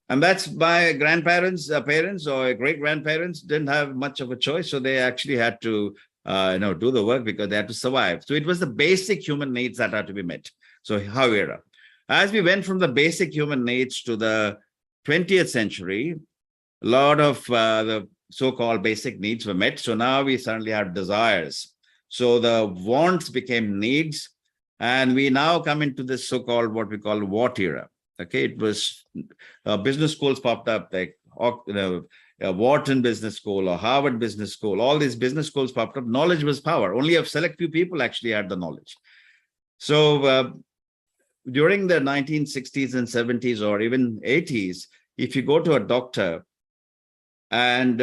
And that's my grandparents, parents, or great-grandparents didn't have much of a choice, so they actually had to do the work because they had to survive. So it was the basic human needs that had to be met. So How era. As we went from the basic human needs to the 20th century, a lot of the so-called basic needs were met. So now we suddenly have desires. So the wants became needs. And we now come into this so-called what we call what era. Okay, it was business schools popped up, like Wharton Business School or Harvard Business School. All these business schools popped up. Knowledge was power. Only a select few people actually had the knowledge. So during the 1960s and 70s or even 80s, if you go to a doctor and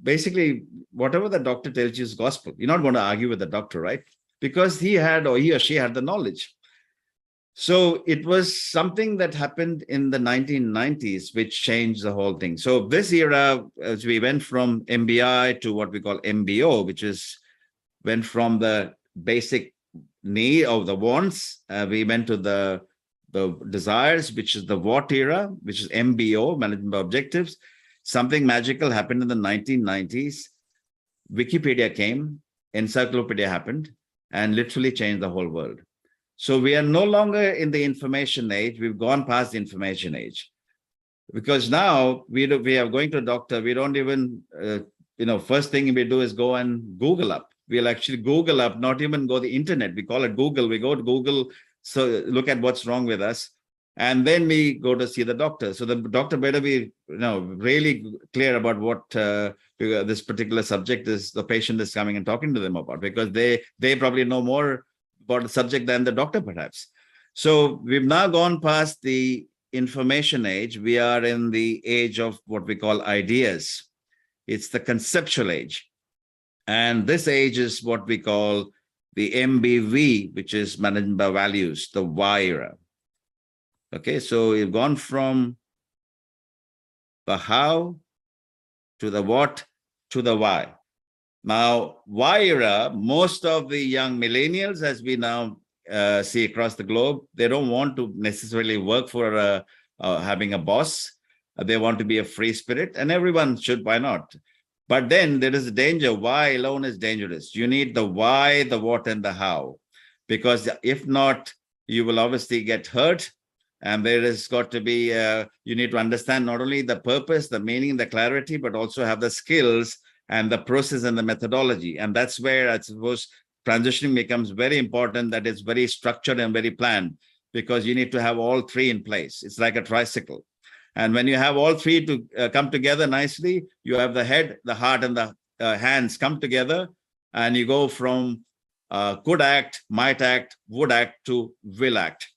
basically whatever the doctor tells you is gospel, you're not going to argue with the doctor, right? Because he or she had the knowledge. So it was something that happened in the 1990s, which changed the whole thing. So this era, as we went from MBI to what we call MBO, which went from the basic need of the wants, we went to the desires, which is the what era, which is MBO, management by objectives. Something magical happened in the 1990s. Wikipedia came, encyclopedia happened, and literally changed the whole world. So we are no longer in the information age. We've gone past the information age. Because now we are going to a doctor, we don't even first thing we do is go and Google up. We'll actually Google up, not even go the internet. We call it Google. We go to Google, so look at what's wrong with us, and then we go to see the doctor. So the doctor better be really clear about what this particular subject is, the patient is coming and talking to them about, because they probably know more about the subject than the doctor perhaps. So we've now gone past the information age. We are in the age of what we call ideas. It's the conceptual age. And this age is what we call the MBV, which is management by values, the Y era. Okay, so we've gone from the how to the what to the why. Now, Y era, most of the young millennials, as we now see across the globe, they don't want to necessarily work for having a boss. They want to be a free spirit, and everyone should, why not? But then there is a danger. Why alone is dangerous. You need the why, the what, and the how, because if not, you will obviously get hurt. And there has got to be, you need to understand not only the purpose, the meaning, the clarity, but also have the skills and the process and the methodology. And that's where I suppose transitioning becomes very important, that it's very structured and very planned, because you need to have all three in place. It's like a tricycle. And when you have all three to come together nicely, you have the head, the heart, and the hands come together, and you go from could act, might act, would act to will act.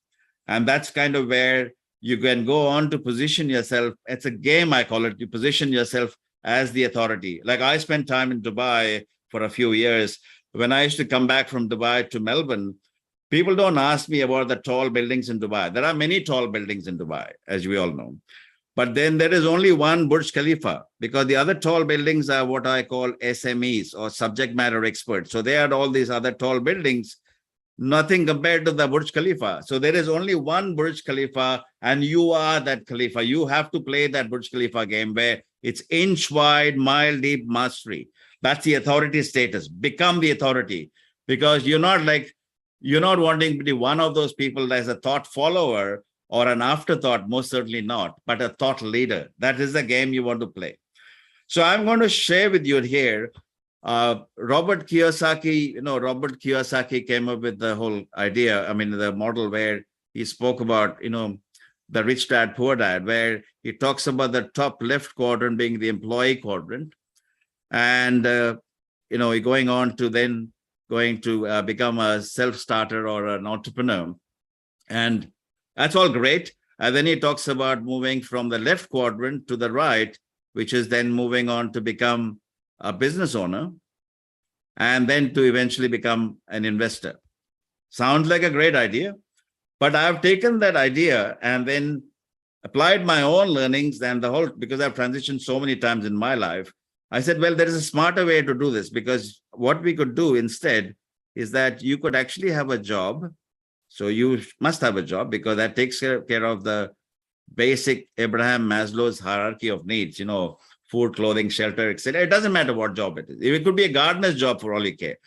And that's kind of where you can go on to position yourself. It's a game, I call it. You position yourself as the authority. Like I spent time in Dubai for a few years. When I used to come back from Dubai to Melbourne, people don't ask me about the tall buildings in Dubai. There are many tall buildings in Dubai, as we all know. But then there is only one Burj Khalifa, because the other tall buildings are what I call SMEs, or subject matter experts. So they had all these other tall buildings, nothing compared to the Burj Khalifa. So there is only one Burj Khalifa, and you are that Khalifa. You have to play that Burj Khalifa game where it's inch wide, mile deep mastery. That's the authority status. Become the authority, because you're not wanting to be one of those people as a thought follower or an afterthought, most certainly not, but a thought leader. That is the game you want to play. So I'm going to share with you here, Robert Kiyosaki. Robert Kiyosaki came up with the whole idea, the model where he spoke about, the rich dad, poor dad, where he talks about the top left quadrant being the employee quadrant. And, going on to then become a self-starter or an entrepreneur. And that's all great. And then he talks about moving from the left quadrant to the right, which is then moving on to become a business owner, and then to eventually become an investor. Sounds like a great idea, but I've taken that idea and then applied my own learnings and because I've transitioned so many times in my life. I said, well, there is a smarter way to do this, because what we could do instead is that you could actually have a job. So you must have a job, because that takes care of the basic Abraham Maslow's hierarchy of needs, food, clothing, shelter, etc. It doesn't matter what job it is. It could be a gardener's job for all you care.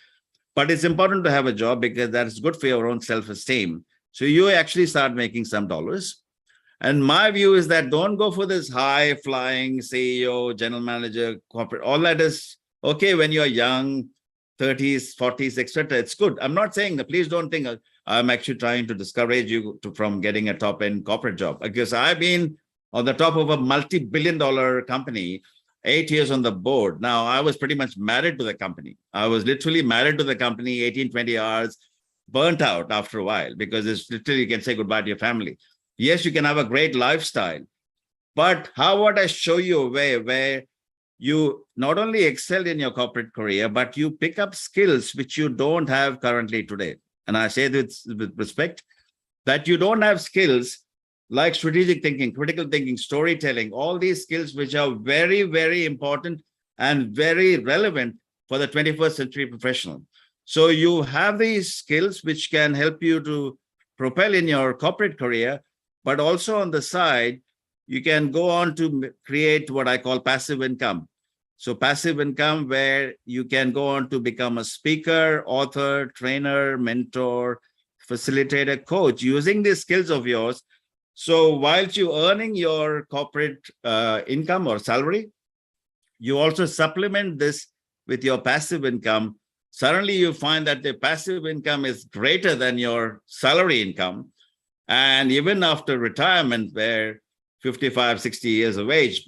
But it's important to have a job, because that's good for your own self-esteem. So you actually start making some dollars. And my view is that don't go for this high-flying CEO, general manager, corporate. All that is okay when you're young, 30s, 40s, etc. It's good. I'm not saying that. Please don't think I'm actually trying to discourage you from getting a top-end corporate job, because I've been on the top of a multi-billion-dollar company, 8 years on the board. Now, I was pretty much married to the company. I was literally married to the company, 18, 20 hours, burnt out after a while, because it's literally, you can say goodbye to your family. Yes, you can have a great lifestyle, but how about I show you a way where you not only excel in your corporate career, but you pick up skills which you don't have currently today. And I say this with respect, that you don't have skills like strategic thinking, critical thinking, storytelling, all these skills which are very, very important and very relevant for the 21st century professional. So you have these skills which can help you to propel in your corporate career, but also on the side, you can go on to create what I call passive income. So passive income, where you can go on to become a speaker, author, trainer, mentor, facilitator, coach, using these skills of yours. So whilst you're earning your corporate income or salary, you also supplement this with your passive income. Suddenly you find that the passive income is greater than your salary income. And even after retirement, where 55, 60 years of age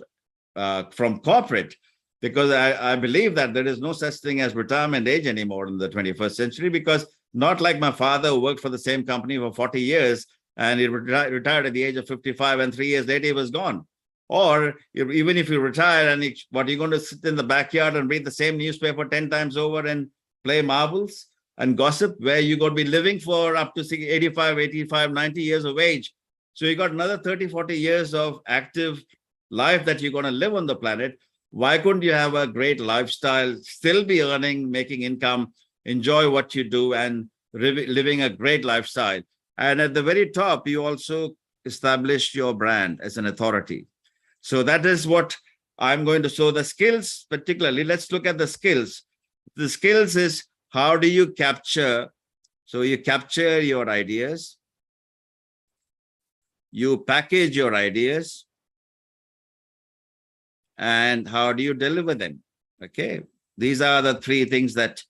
from corporate, because I believe that there is no such thing as retirement age anymore in the 21st century, because not like my father who worked for the same company for 40 years and he retired at the age of 55 and 3 years later he was gone. Or even if you retire and what, you're going to sit in the backyard and read the same newspaper 10 times over and play marbles and gossip, where you're going to be living for up to 85, 85, 90 years of age. So you got another 30, 40 years of active life that you're going to live on the planet. Why couldn't you have a great lifestyle, still be earning, making income, enjoy what you do, and living a great lifestyle? And at the very top, you also establish your brand as an authority. So that is what I'm going to show. The skills, particularly, let's look at the skills. The skills is, how do you capture? So you capture your ideas, you package your ideas, and how do you deliver them? Okay, these are the three things that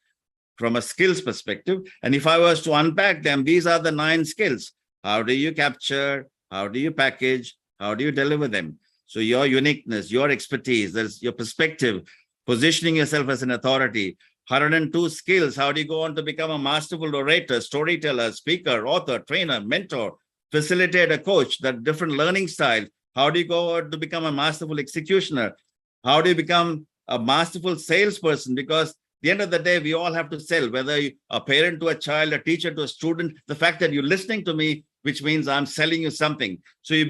from a skills perspective. And if I was to unpack them, these are the 9 skills. How do you capture? How do you package? How do you deliver them? So your uniqueness, your expertise, there's your perspective, positioning yourself as an authority. 102 skills. How do you go on to become a masterful orator, storyteller, speaker, author, trainer, mentor, facilitator, coach, that different learning style? How do you go on to become a masterful executioner? How do you become a masterful salesperson? Because at the end of the day, we all have to sell, whether you're a parent to a child, a teacher to a student. The fact that you're listening to me, which means I'm selling you something. So you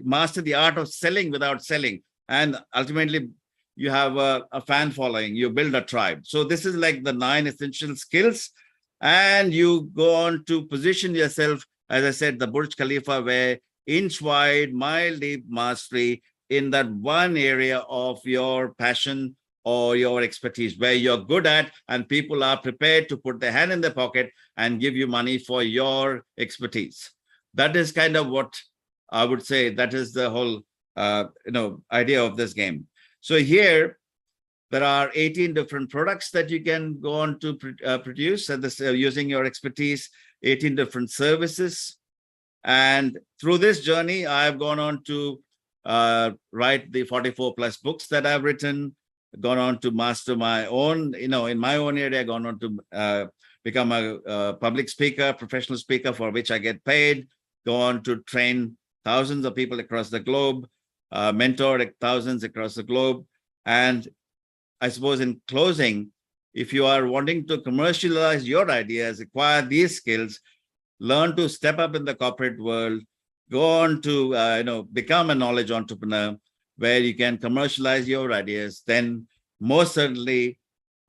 master the art of selling without selling. And ultimately, you have a fan following, you build a tribe. So this is like the 9 essential skills. And you go on to position yourself, as I said, the Burj Khalifa, where inch wide, mile deep mastery in that one area of your passion or your expertise, where you're good at, and people are prepared to put their hand in their pocket and give you money for your expertise. That is kind of what I would say, that is the whole idea of this game. So here, there are 18 different products that you can go on to produce and this, using your expertise, 18 different services. And through this journey, I've gone on to write the 44 plus books that I've written, gone on to master my own, in my own area, gone on to become a public speaker, professional speaker for which I get paid, go on to train thousands of people across the globe, mentor thousands across the globe. And I suppose in closing, if you are wanting to commercialize your ideas, acquire these skills, learn to step up in the corporate world, go on to become a knowledge entrepreneur where you can commercialize your ideas, then most certainly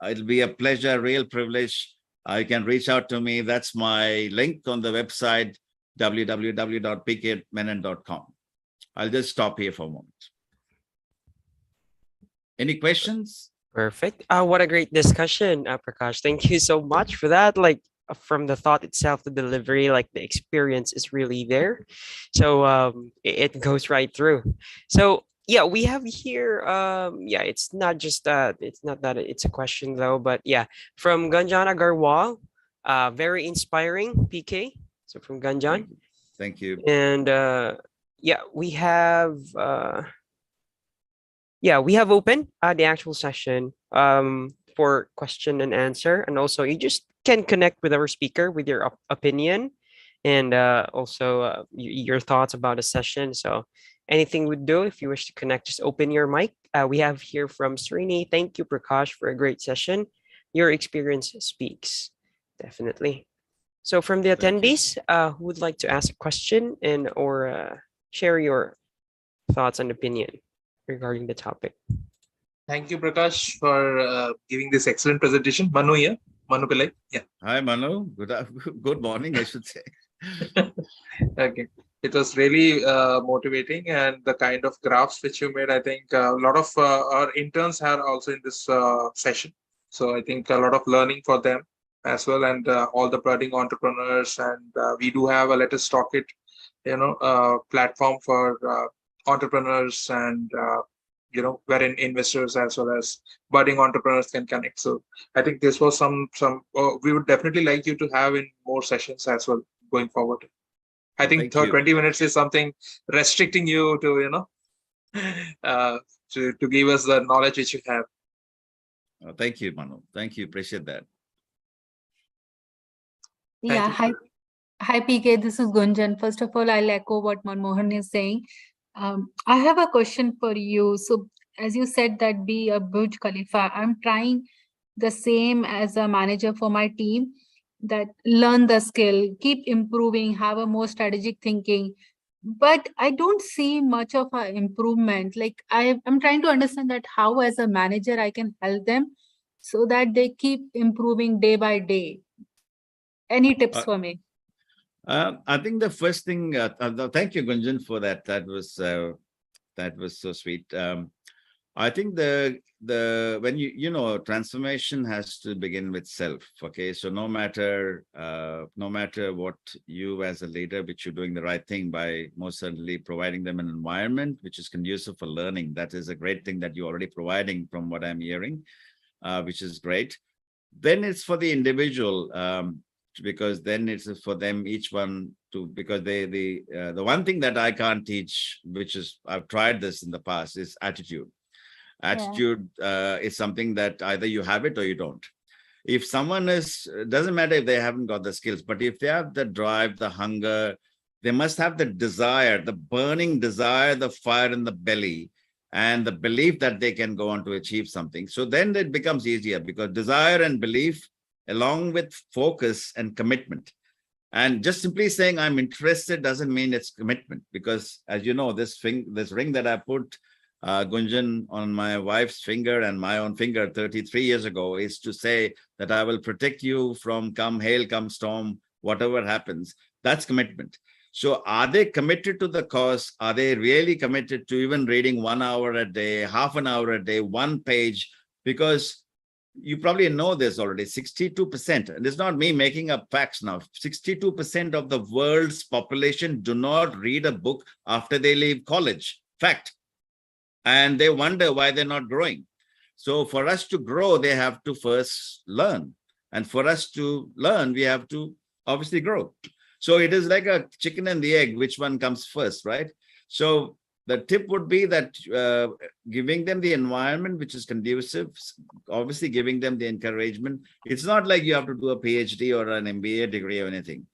it'll be a pleasure, real privilege. You can reach out to me. That's my link on the website, www.pkmenon.com. I'll just stop here for a moment. Any questions? Perfect. What a great discussion, Prakash. Thank you so much for that. Like from the thought itself, the delivery, like the experience is really there. So it goes right through. So yeah, we have here. Yeah, it's not just it's not that it's a question though, but yeah, from Ganjana Garwal, very inspiring, PK. So from Ganjan. Thank you. And yeah, we have open the actual session for question and answer, and also you just can connect with our speaker with your opinion and also your thoughts about the session. So anything would do. If you wish to connect, just open your mic. We have here from Srini. Thank you, Prakash, for a great session. Your experience speaks. Definitely. So from the attendees, who would like to ask a question and or share your thoughts and opinion regarding the topic? Thank you, Prakash, for giving this excellent presentation. Manu here. Manu Pillai. Yeah. Hi, Manu. Good morning, I should say. Okay. It was really motivating, and the kind of graphs which you made, I think a lot of our interns are also in this session. So I think a lot of learning for them as well, and all the budding entrepreneurs. And we do have a LetUsTalkIt platform for entrepreneurs and wherein investors as well as budding entrepreneurs can connect. So I think this was some we would definitely like you to have in more sessions as well going forward. I think Thank you. 20 minutes is something restricting you to uh, to give us the knowledge which you have. Thank you, Manu. Thank you. Appreciate that. Thank Yeah, you. hi PK, this is Gunjan. First of all, I'll echo what Manmohan is saying. I have a question for you. So, as you said that be a Burj Khalifa, I'm trying the same as a manager for my team, that learn the skill, keep improving, have a more strategic thinking. But I don't see much of a improvement. Like I'm trying to understand that how as a manager I can help them so that they keep improving day by day. Any tips Uh, for me? I think the first thing, thank you, Gunjan, for that. That was so sweet. I think the when transformation has to begin with self. Okay, so no matter what you as a leader, which you're doing the right thing by most certainly providing them an environment which is conducive for learning. That is a great thing that you're already providing from what I'm hearing, which is great. Then it's for the individual, because then it's for them each one to, because the one thing that I can't teach, which is I've tried this in the past, is attitude. Yeah. Attitude is something that either you have it or you don't. If someone doesn't matter if they haven't got the skills, but if they have the drive, the hunger, they must have the desire, the burning desire, the fire in the belly, and the belief that they can go on to achieve something. So then it becomes easier, because desire and belief, along with focus and commitment. And just simply saying I'm interested doesn't mean it's commitment, because as you know, this ring that I put, Gunjan, on my wife's finger and my own finger 33 years ago, is to say that I will protect you from come hail, come storm, whatever happens. That's commitment. So are they committed to the cause? Are they really committed to even reading 1 hour a day, half an hour a day, one page? Because you probably know this already, 62%, and it's not me making up facts now, 62% of the world's population do not read a book after they leave college. Fact. And they wonder why they're not growing. So for us to grow, they have to first learn. And for us to learn, we have to obviously grow. So it is like a chicken and the egg, which one comes first, right? So the tip would be that giving them the environment which is conducive, obviously giving them the encouragement. It's not like you have to do a PhD or an MBA degree or anything.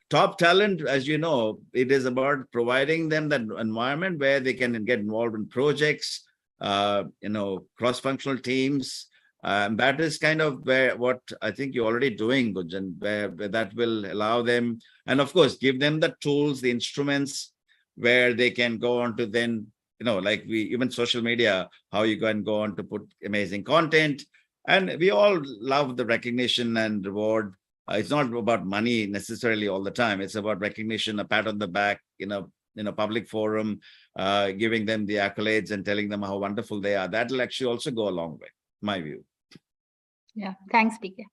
Top talent, as you know, it is about providing them that environment where they can get involved in projects, cross-functional teams. That is kind of what I think you're already doing, Gunjan, where that will allow them, and of course, give them the tools, the instruments, where they can go on to then, like even social media, how you can go on to put amazing content. And we all love the recognition and reward. It's not about money necessarily all the time. It's about recognition, a pat on the back in a public forum, giving them the accolades and telling them how wonderful they are. That'll actually also go a long way, my view. Yeah. Thanks, PK.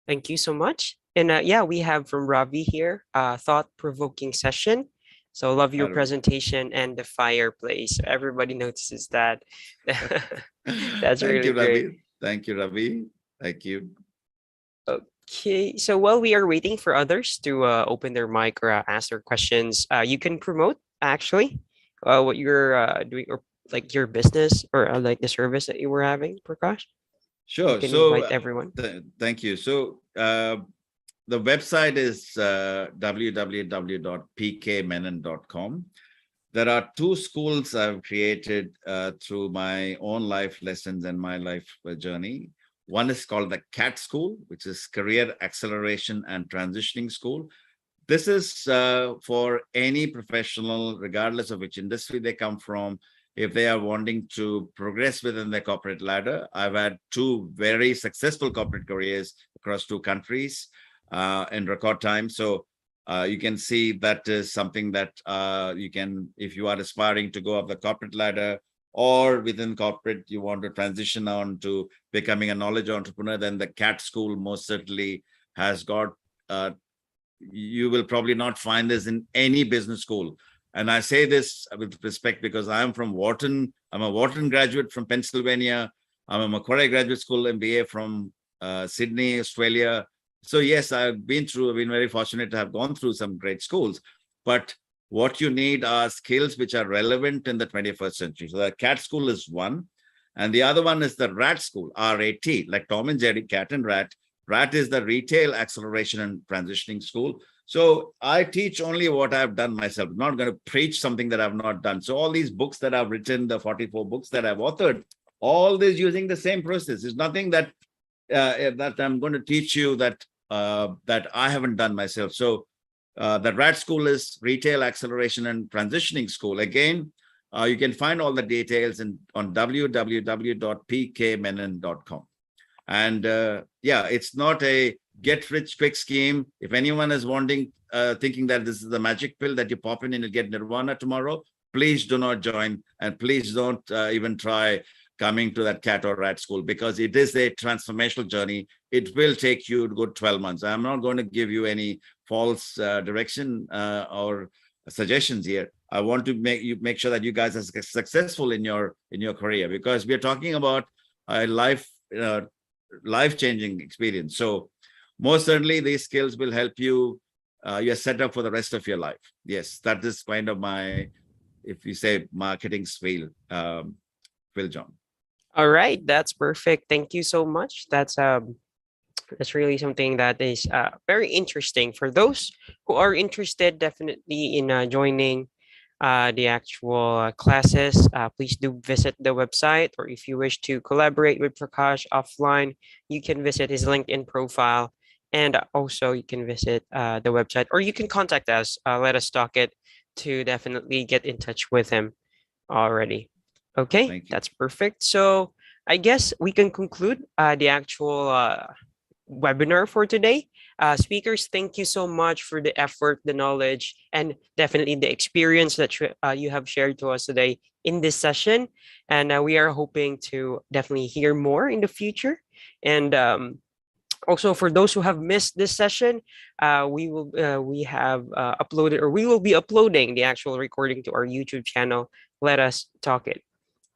Thank you so much. And yeah, we have from Ravi here, thought-provoking session. So love your presentation and the fireplace. Everybody notices that. That's Thank really you, great. Ravi. Thank you, Ravi. Thank you. Okay, so while we are waiting for others to open their mic or ask their questions, you can promote actually what you're doing, or like your business, or like the service that you were having, Prakash. You Sure. can So invite everyone. thank you. So the website is www.pkmenon.com. There are 2 schools I've created through my own life lessons and my life journey. One is called the CAT School, which is Career Acceleration and Transitioning School. This is for any professional, regardless of which industry they come from. If they are wanting to progress within their corporate ladder, I've had 2 very successful corporate careers across 2 countries in record time. So you can see that is something that you can, if you are aspiring to go up the corporate ladder, or within corporate, you want to transition on to becoming a knowledge entrepreneur, then the CAT School most certainly has got you will probably not find this in any business school. And I say this with respect because I am from Wharton. I'm a Wharton graduate from Pennsylvania. I'm a Macquarie Graduate School MBA from Sydney, Australia. So yes, I've been very fortunate to have gone through some great schools. But what you need are skills which are relevant in the 21st century. So the CAT school is one. And the other one is the RAT school, RAT, like Tom and Jerry, Cat and Rat. RAT is the Retail Acceleration and Transitioning School. So I teach only what I've done myself. I'm not going to preach something that I've not done. So all these books that I've written, the 44 books that I've authored, all this using the same process. It's nothing that that I'm going to teach you that that I haven't done myself. So the RAT school is Retail Acceleration and Transitioning School. Again, you can find all the details on www.pkmenon.com. And yeah, it's not a get-rich-quick scheme. If anyone is thinking that this is the magic pill that you pop in and you get nirvana tomorrow, please do not join, and please don't even try coming to that CAT or RAT school, because it is a transformational journey. It will take you a good 12 months. I'm not going to give you any false direction or suggestions here. I want to make sure that you guys are successful in your career, because we are talking about a life-changing experience. So most certainly these skills will help you. You're set up for the rest of your life. Yes, that is kind of my, if you say, marketing spiel, Phil John. All right, that's perfect. Thank you so much. That's really something that is very interesting for those who are interested. Definitely in joining the actual classes. Please do visit the website, or if you wish to collaborate with Prakash offline, you can visit his LinkedIn profile, and also you can visit the website, or you can contact us. Let us talk it to definitely get in touch with him already. Okay, that's perfect. So I guess we can conclude the actual webinar for today. Speakers, thank you so much for the effort, the knowledge, and definitely the experience that you have shared to us today in this session. And we are hoping to definitely hear more in the future. And also, for those who have missed this session, we have uploaded, or we will be uploading the actual recording to our YouTube channel, Let Us Talk It.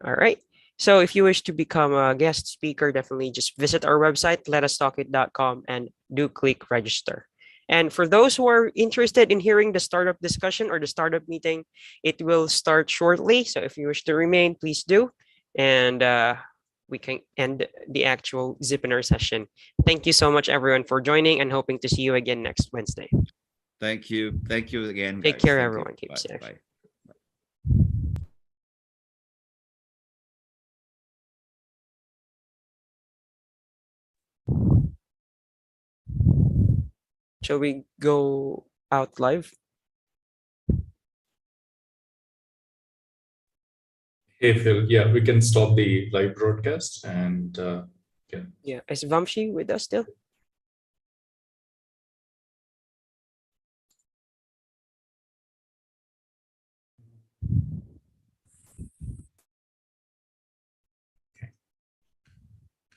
All right. So if you wish to become a guest speaker, definitely just visit our website, LetUsTalkIt.com, and do click register. And for those who are interested in hearing the startup discussion or the startup meeting, it will start shortly. So if you wish to remain, please do. And we can end the actual Zipinar session. Thank you so much, everyone, for joining, and hoping to see you again next Wednesday. Thank you. Thank you again. Take care, everyone. Keep safe. Bye. Shall we go out live? Hey, Phil. Yeah, we can stop the live broadcast and Yeah. Is Vamshi with us still?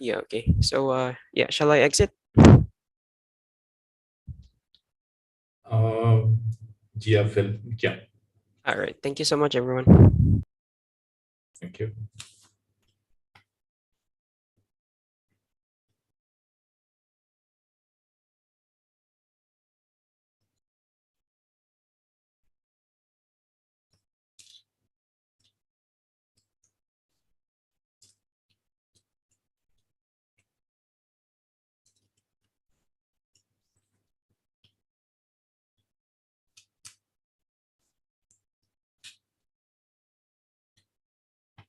Yeah, okay. So yeah, shall I exit? Yeah, Phil. Yeah. All right. Thank you so much, everyone. Thank you.